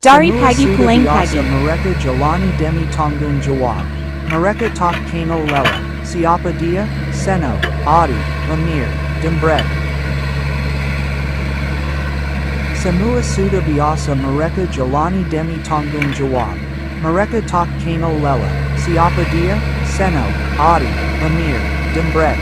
Dari Semua pagi sudah pulang biasa pagi. mereka jalani demi tanggung jawab. Mereka tak kenal lelah. Siapa dia? Seno, Adi, Lemir, dan Brett. Semua sudah biasa mereka jalani demi tanggung jawab. Mereka tak kenal lelah. Siapa dia? Seno, Adi, Lemir, dan Brett.